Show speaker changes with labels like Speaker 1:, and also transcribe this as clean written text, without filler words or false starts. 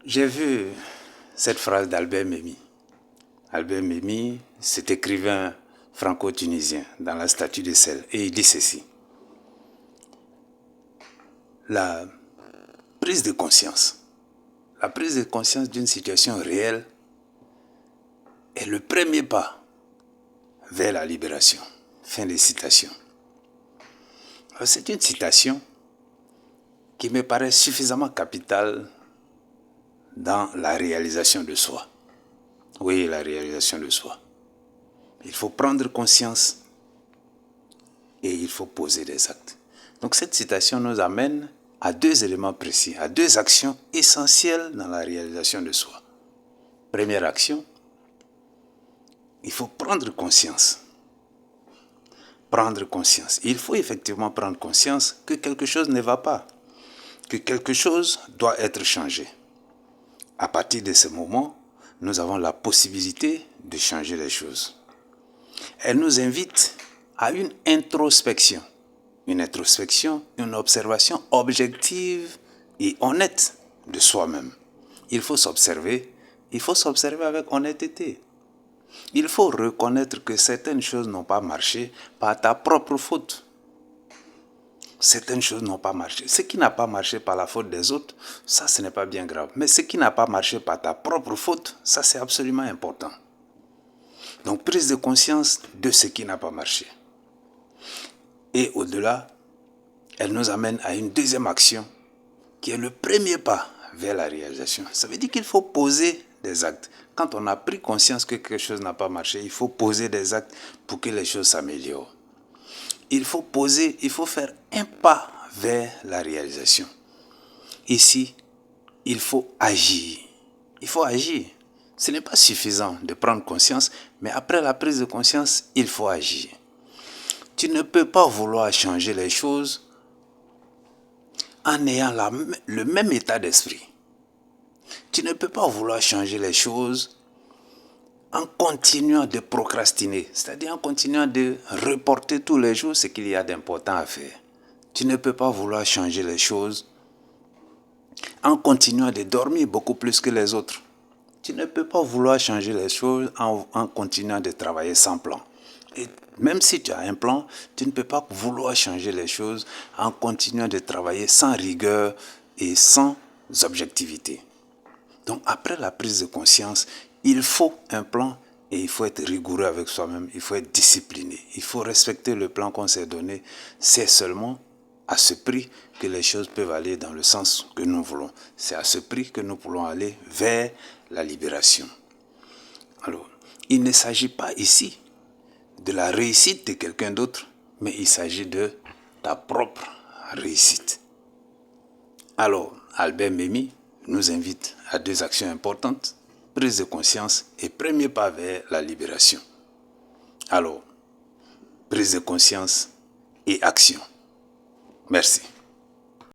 Speaker 1: J'ai vu cette phrase d'Albert Memmi. Albert Memmi, cet écrivain franco-tunisien dans la statue de sel. Et il dit ceci. La prise de conscience d'une situation réelle est le premier pas vers la libération. Fin de citation. C'est une citation qui me paraît suffisamment capitale dans la réalisation de soi. Oui, la réalisation de soi. Il faut prendre conscience et il faut poser des actes. Donc cette citation nous amène à deux éléments précis, à deux actions essentielles dans la réalisation de soi. Première action, il faut prendre conscience. Prendre conscience. Il faut effectivement prendre conscience que quelque chose ne va pas, que quelque chose doit être changé. À partir de ce moment, nous avons la possibilité de changer les choses. Elle nous invite à une introspection. Une introspection, une observation objective et honnête de soi-même. Il faut s'observer avec honnêteté. Il faut reconnaître que certaines choses n'ont pas marché par ta propre faute. Certaines choses n'ont pas marché. Ce qui n'a pas marché par la faute des autres, ça, ce n'est pas bien grave. Mais ce qui n'a pas marché par ta propre faute, ça, c'est absolument important. Donc, prise de conscience de ce qui n'a pas marché. Et au-delà, elle nous amène à une deuxième action qui est le premier pas vers la réalisation. Ça veut dire qu'il faut poser des actes. Quand on a pris conscience que quelque chose n'a pas marché, il faut poser des actes pour que les choses s'améliorent. Il faut faire un pas vers la réalisation. Ici, il faut agir. Il faut agir. Ce n'est pas suffisant de prendre conscience, mais après la prise de conscience, il faut agir. Tu ne peux pas vouloir changer les choses en ayant le même état d'esprit. Tu ne peux pas vouloir changer les choses en continuant de procrastiner, c'est-à-dire en continuant de reporter tous les jours ce qu'il y a d'important à faire. Tu ne peux pas vouloir changer les choses en continuant de dormir beaucoup plus que les autres. Tu ne peux pas vouloir changer les choses en continuant de travailler sans plan. Et même si tu as un plan, tu ne peux pas vouloir changer les choses en continuant de travailler sans rigueur et sans objectivité. Donc après la prise de conscience, il faut un plan et il faut être rigoureux avec soi-même, il faut être discipliné, il faut respecter le plan qu'on s'est donné. C'est seulement à ce prix que les choses peuvent aller dans le sens que nous voulons. C'est à ce prix que nous pourrons aller vers la libération. Alors, il ne s'agit pas ici de la réussite de quelqu'un d'autre, mais il s'agit de ta propre réussite. Alors, Albert Memmi nous invite à deux actions importantes, prise de conscience et premier pas vers la libération. Alors, prise de conscience et action. Merci.